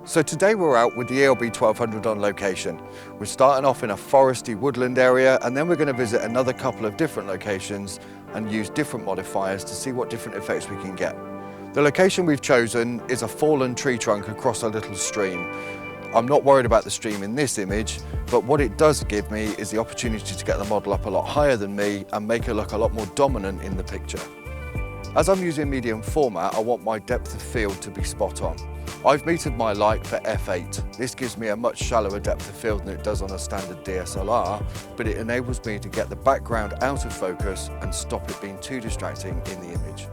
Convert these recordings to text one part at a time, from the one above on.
So today we're out with the ELB1200 on location. We're starting off in a foresty woodland area, and then we're going to visit another couple of different locations and use different modifiers to see what different effects we can get. The location we've chosen is a fallen tree trunk across a little stream. I'm not worried about the stream in this image, but what it does give me is the opportunity to get the model up a lot higher than me and make it look a lot more dominant in the picture. As I'm using medium format, I want my depth of field to be spot on. I've metered my light for f8. This gives me a much shallower depth of field than it does on a standard DSLR, but it enables me to get the background out of focus and stop it being too distracting in the image.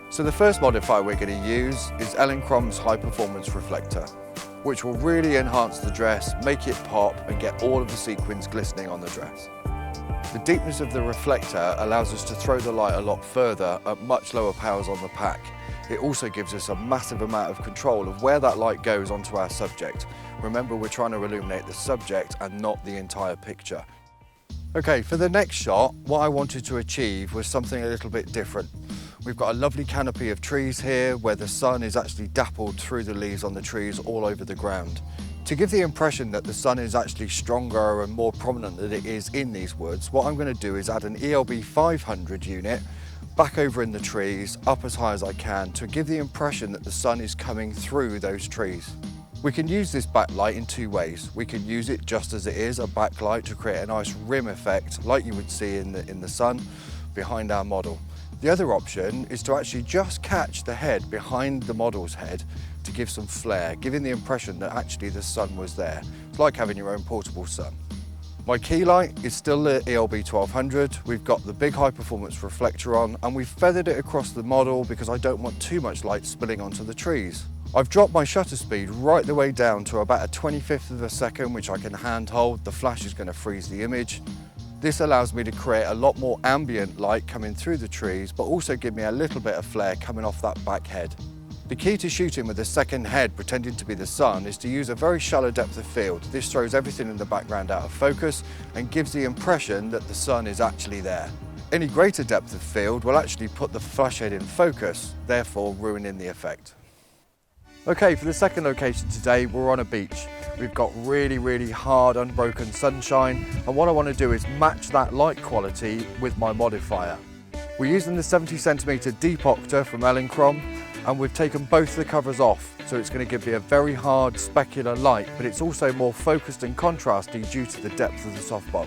So the first modifier we're going to use is Elinchrom's high performance reflector, which will really enhance the dress, make it pop and get all of the sequins glistening on the dress. The deepness of the reflector allows us to throw the light a lot further at much lower powers on the pack. It also gives us a massive amount of control of where that light goes onto our subject. Remember, we're trying to illuminate the subject and not the entire picture. Okay, for the next shot, what I wanted to achieve was something a little bit different. We've got a lovely canopy of trees here where the sun is actually dappled through the leaves on the trees all over the ground. To give the impression that the sun is actually stronger and more prominent than it is in these woods, what I'm going to do is add an ELB500 unit back over in the trees, up as high as I can, to give the impression that the sun is coming through those trees. We can use this backlight in two ways. We can use it just as it is, a backlight, to create a nice rim effect like you would see in the sun behind our model. The other option is to actually just catch the head behind the model's head to give some flair, giving the impression that actually the sun was there. It's like having your own portable sun. My key light is still the ELB1200. We've got the big high performance reflector on, and we've feathered it across the model because I don't want too much light spilling onto the trees. I've dropped my shutter speed right the way down to about a 25th of a second, which I can hand hold. The flash is going to freeze the image. This allows me to create a lot more ambient light coming through the trees, but also give me a little bit of flare coming off that back head. The key to shooting with the second head pretending to be the sun is to use a very shallow depth of field. This throws everything in the background out of focus and gives the impression that the sun is actually there. Any greater depth of field will actually put the flash head in focus, therefore ruining the effect. Okay, for the second location today, we're on a beach. We've got really hard, unbroken sunshine, and what I want to do is match that light quality with my modifier. We're using the 70cm deep Octa from Elinchrom, and we've taken both the covers off, so it's going to give me a very hard specular light, but it's also more focused and contrasty due to the depth of the softbox.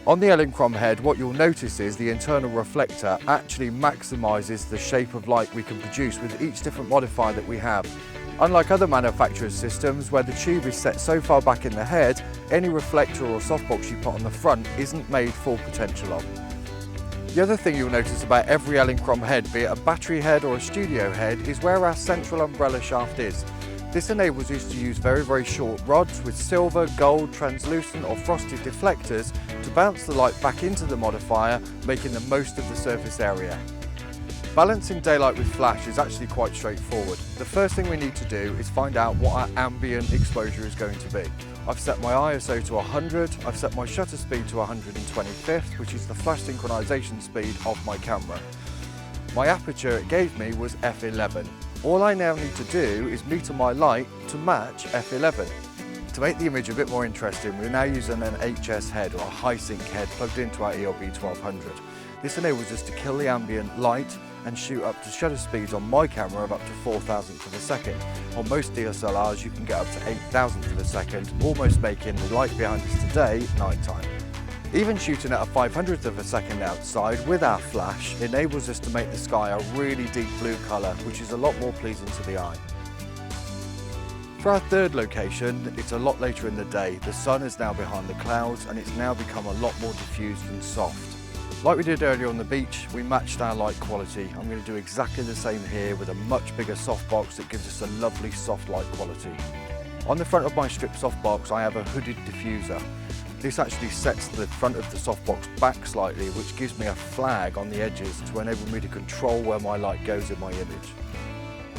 On the Elinchrom head, what you'll notice is the internal reflector actually maximises the shape of light we can produce with each different modifier that we have. Unlike other manufacturers' systems where the tube is set so far back in the head, any reflector or softbox you put on the front isn't made full potential of. The other thing you'll notice about every Elinchrom head, be it a battery head or a studio head, is where our central umbrella shaft is. This enables us to use very short rods with silver, gold, translucent or frosted deflectors to bounce the light back into the modifier, making the most of the surface area. Balancing daylight with flash is actually quite straightforward. The first thing we need to do is find out what our ambient exposure is going to be. I've set my ISO to 100, I've set my shutter speed to 125th, which is the flash synchronization speed of my camera. My aperture it gave me was f11. All I now need to do is meter my light to match f11. To make the image a bit more interesting, we're now using an HS head or a high sync head plugged into our ELB1200. This enables us to kill the ambient light and shoot up to shutter speeds on my camera of up to 4,000th of a second. On most DSLRs you can get up to 8,000th of a second, almost making the light behind us today nighttime. Even shooting at a 500th of a second outside with our flash enables us to make the sky a really deep blue colour, which is a lot more pleasing to the eye. For our third location, it's a lot later in the day. The sun is now behind the clouds and it's now become a lot more diffused and soft. Like we did earlier on the beach, we matched our light quality. I'm going to do exactly the same here with a much bigger softbox that gives us a lovely soft light quality. On the front of my strip softbox, I have a hooded diffuser. This actually sets the front of the softbox back slightly, which gives me a flag on the edges to enable me to control where my light goes in my image.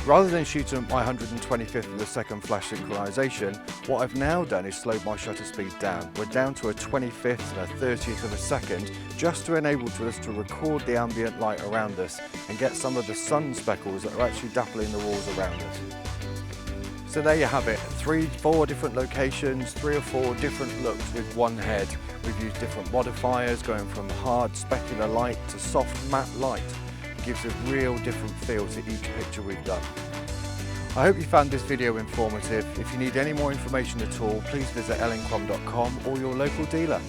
Rather than shooting at my 125th of a second flash synchronization, what I've now done is slowed my shutter speed down. We're down to a 25th and a 30th of a second, just to enable us to record the ambient light around us and get some of the sun speckles that are actually dappling the walls around us. So there you have it, 4 different locations, 3 or 4 different looks with one head. We've used different modifiers going from hard specular light to soft matte light. It gives a real different feel to each picture we've done. I hope you found this video informative. If you need any more information at all, please visit elinchrom.com or your local dealer.